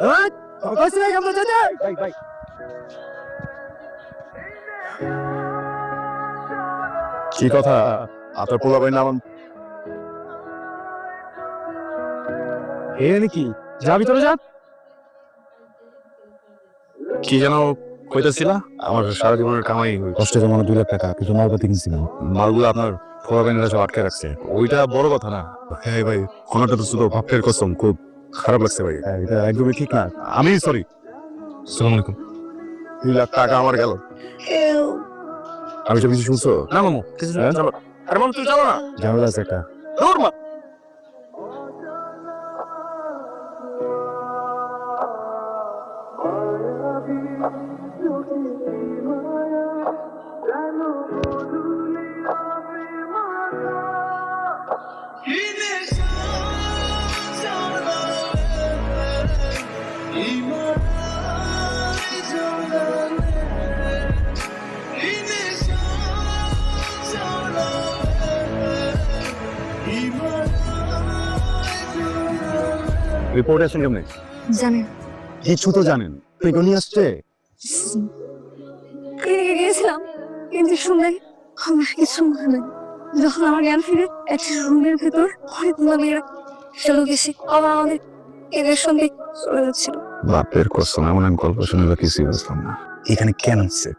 কি কথা আপনার পোলাবেন নাম এ নাকি যা ভিতরে যা কি যেন কইতেছিলা আমার সারা জীবনের কামাই কষ্ট জমানো 2 লাখ টাকা কিছু মালপাতি কিনছিলাম মালগুলো আপনার পোলাবেনরা সব আটকে রাখছে ওইটা বড় কথা না হ্যাঁ ভাই কোনটা তো শুধু ভাবতের কসম খুব খারাপ লাগছে ভাই এটা একদমই ঠিক না আমি সরি আসসালামু আলাইকুম 2 লাখ টাকা আমার গেল আমি সব কিছু শুনছো না মামু কিছু চলো আরে মামু তুই চলো না ঝামেলা আছে একটা দৌড় মা রিপোর্ট আসেন কেমনে জানেন কিছু তো জানেন পেগনি আসছে গিয়েছিলাম কিন্তু শুনে আমার কিছু মনে নেই যখন আমার জ্ঞান ফিরে একটা রুমের ভেতর অনেকগুলো মেয়েরা চলে গেছি আবার আমাদের এদের সঙ্গে চলে যাচ্ছিল বাপের কসম এমন আমি গল্প শুনে বা কিছুই বুঝলাম না এখানে কেন আসছে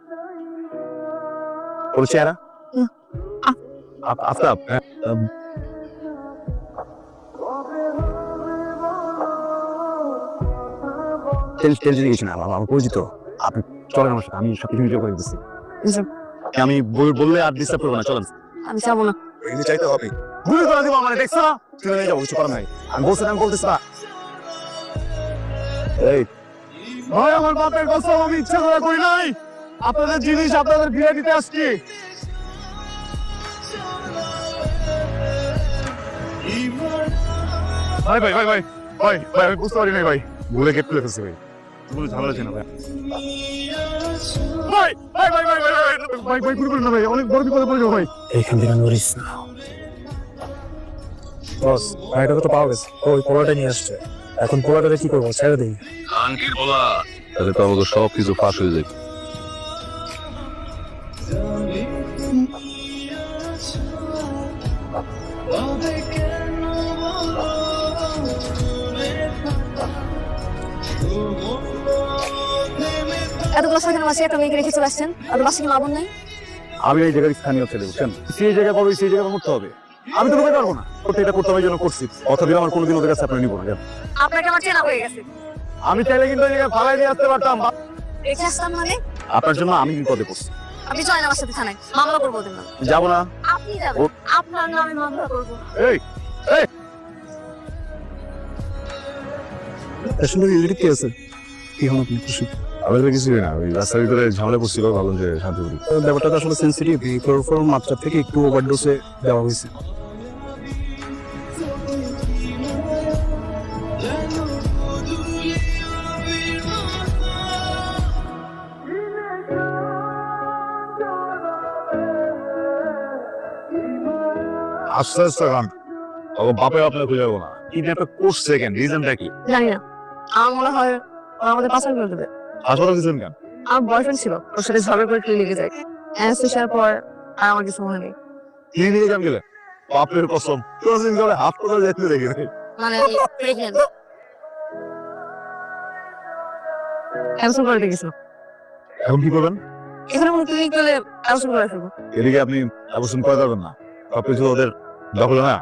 ওর চেহারা আফতাব টেনশন কিছু না আমার পরিচিত আপনি চলেন আমার সাথে আমি সব কিছু নিজে করে দিচ্ছি আমি বললে আর ডিস্টার্ব করবো না চলেন আমি যাবো না এগুলি চাইতে হবে গুলি করে দিব মানে দেখছো না চলে যাবো কিছু করার নাই আমি বলতেছি না এই ভাই আমার বাপের কসম আমি ইচ্ছা করে করি নাই আপনাদের জিনিস আপনাদের ফিরে দিতে আসছি ভাই ভাই ভাই ভাই ভাই ভাই আমি বুঝতে পারি নাই ভাই ভুলে গেট খুলে ফেলছি ভাই তুমি ঝামেলা ছিল ভাই ভাই ভাই ভাই ভাই ভাই ভাই ভাই গুলি করুন না ভাই অনেক বড় বিপদে পড়ে যাবো ভাই এইখান থেকে নড়িস না বস ভাইটা তো পাওয়া গেছে ওই পোলাটা নিয়ে আসছে এখন পোলাটারে কি করবো ছেড়ে দিই আঙ্কির বলা তাহলে তো আমাকে সব কিছু ফাঁস হয়ে যাবে এতগুলো সেখানে বাসে একটা মেয়েকে রেখে চলে আসছেন আর বাসে কি মাবন নাই আমি এই জায়গায় স্থানীয় ছেলে বুঝছেন সেই জায়গায় পাবো সেই জায়গায় করতে হবে আমি তো ঢুকে পারবো না করতে এটা করতে হবে জন্য করছি অথবা আমার কোনোদিন ওদের কাছে আপনি নিবো না আপনাকে আমার চেনা হয়ে গেছে আমি চাইলে কিন্তু এই জায়গায় ফালাই দিয়ে আসতে পারতাম রেখে আসতাম মানে আপনার জন্য আমি বিপদে পড়ছি আপনি চলেন আমার সাথে থানায় মামলা করবো ওদের নামে যাবো না আপনি যাবেন আপনার নামে মামলা করবো এই এই আসলে এদিকে কি আছে কি হলো আপনি খুশি আমাদের কিছুই না ওই রাস্তার ভিতরে ঝামেলা পড়ছিল ভাবলাম যে শান্তি করি ব্যাপারটা তো আসলে সেন্সিটিভ এই ক্লোরোফর্ম মাত্রা থেকে একটু ওভারডোজে দেওয়া হয়েছে আস্তে আস্তে গান ও বাপে আপনার খুঁজে যাবো না কিডন্যাপটা করছে কেন রিজনটা কি জানি না আমার মনে হয় ওরা আমাদের পাচার করে দেবে হাসপাতাল দিয়েছেন কেন আমার বয়ফ্রেন্ড ছিল ওর সাথে ঝগড়া করে ক্লিনিকে যায় অ্যানেস্থেশিয়ার পর আর আমার কিছু মনে নেই ক্লিনিকে কেন গেলেন বাপের কসম কোনদিন করে হাসপাতাল যেতে দেখি নাই মানে প্রেগন্যান্ট ক্যান্সেল করে দিয়েছিল এখন কি করবেন এখানে কোনো ক্লিনিক গেলে ক্যান্সেল করে ফেলবো এদিকে আপনি অবস্থান করে পারবেন না সবকিছু ওদের দখলে না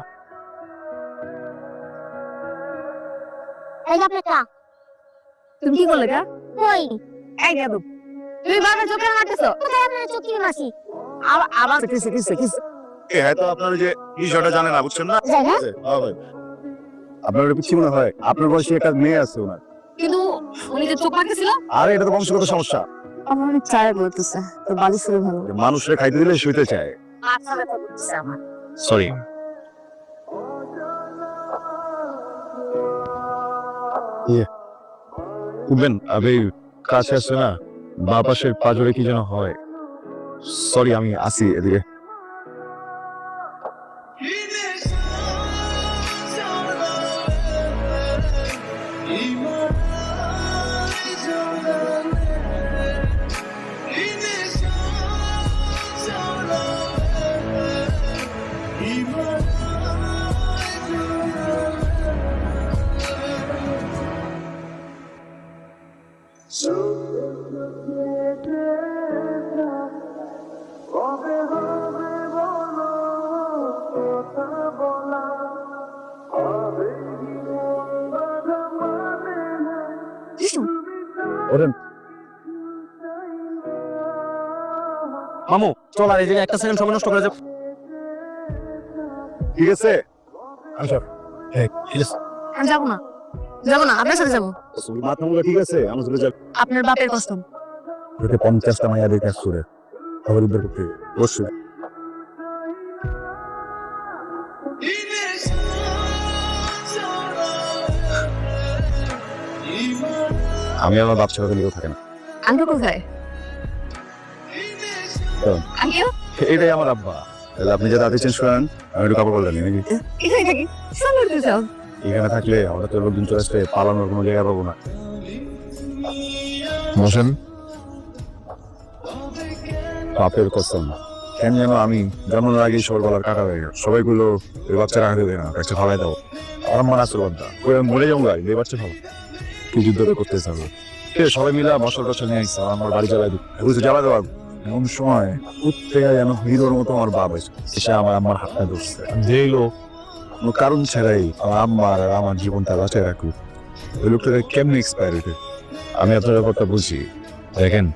তুমি কি করলে কা কই এই গেল তুমি বারবার চোখে মারতেছো কোথায় আপনার চোখের মাসি আবার এ হয়তো আপনার যে বিষয়টা জানেন না বুঝছেন না জানি না। হ্যাঁ ভাই আপনার ওটা কি মনে হয় আপনার বয়সী একটা মেয়ে আছে ওনার কিন্তু উনি যে চোখ মারতেছিল আরে এটা তো বংশগত সমস্যা আমার অনেক চায় বলতেছে তো বালি শুরু ভালো মানুষের খাইতে দিলে শুইতে চায় মাথা ব্যথা করতেছে আমার সরি উঠবেন আমি কাছে আসছে না বা পাশের পাজরে কি যেন হয় সরি আমি আসি এদিকে ওরেন মামু চল আর এই জায়গায় একটা সেকেন্ড সময় নষ্ট করে যাও। ঠিক আছে আচ্ছা আমি যাবো না, যাবো না, আপনার সাথে যাবো। মাথাগুলো ঠিক আছে আমার চলে যাবে আপনার বাপের কসম। ওকে 50টা মাইয়াদের কাজ করে খবর উদ্ধার করতে অবশ্যই। আমি আমার বাপ ছাড়া নিয়েও থাকে না। আঙ্কেল কোথায়? আঙ্কেল এটাই আমার আব্বা। তাহলে আপনি যাতে চেঞ্জ করেন আমি একটু কাপড় বললেন নাকি এখানে থাকি, সুন্দর তো যাও। এখানে থাকলে আমরা তো লোকজন চলে আসলে পালানোর কোনো জায়গা পাবো না। বসেন। বাপের কসম কেন যেন আমি জন্মের আগেই সবার গলার কাটা হয়ে গেল। সবাই গুলো এই বাচ্চা রাখতে দেয় না, বাচ্চা ফালাই দাও। আমার মনে আসল বাদ্দা ওই আমি মরে যাবো এই বাচ্চা ভালো কি যুদ্ধ করতে চাবো। সবাই মিলে মশল টসল নিয়ে আসছে আমার বাড়ি জ্বালাই দিই বুঝতে জ্বালা দেওয়া এমন সময় প্রত্যেকে যেন হিরোর মতো আমার বাপ এসে আমার আম্মার হাতটা ধরছে। যেই লোক কোনো কারণ ছাড়াই আমার আম্মার আর আমার জীবনটা বাঁচায় রাখুক ওই লোকটা কেমনি এক্সপায়ার হইতে। আমি আপনার ব্যাপারটা বুঝি। দেখেন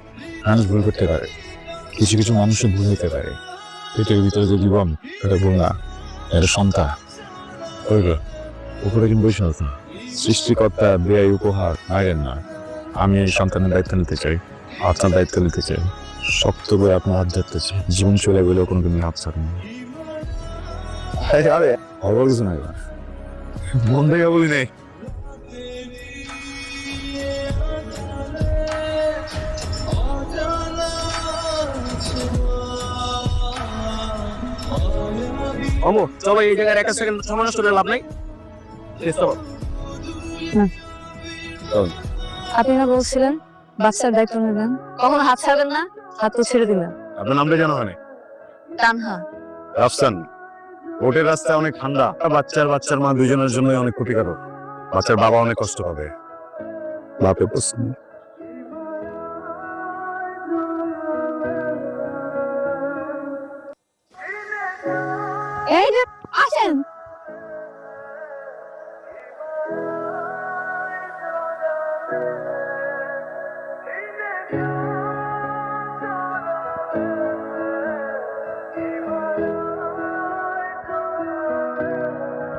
মানুষ ভুল করতে পারে, কিছু কিছু মানুষের ভুল হতে পারে। পেটের ভিতরে যে জীবন এটা ভুল না, এটা সন্তান। উপরে কিন্তু বসে আছে সৃষ্টিকর্তা ব্যয় উপহার মায়ের না। আমি এই সন্তানের দায়িত্ব নিতে চাই, আপনার দায়িত্ব নিতে চাই, শক্ত করে আপনার হাত ধরতে চাই। জীবন চলে গেলেও কোনো দিন হাত ছাড়েন না। খবর কিছু নাই মন থেকে বলি নেই। মামু চল এই জায়গায় একটা সেকেন্ড সময় নষ্ট করে লাভ নাই। আপনি না বলছিলেন বাচ্চার দায়িত্ব নেবেন, কখনো হাত ছাড়বেন না, হাত তো ছেড়ে দিবেন। আপনার নামটা জানা হয় তানহা। রাফসান। রোডের রাস্তায় অনেক ঠান্ডা, বাচ্চার মা দুজনের জন্য অনেক ক্ষতিকারক। বাচ্চার বাবা অনেক কষ্ট পাবে। বাপে পছন্দ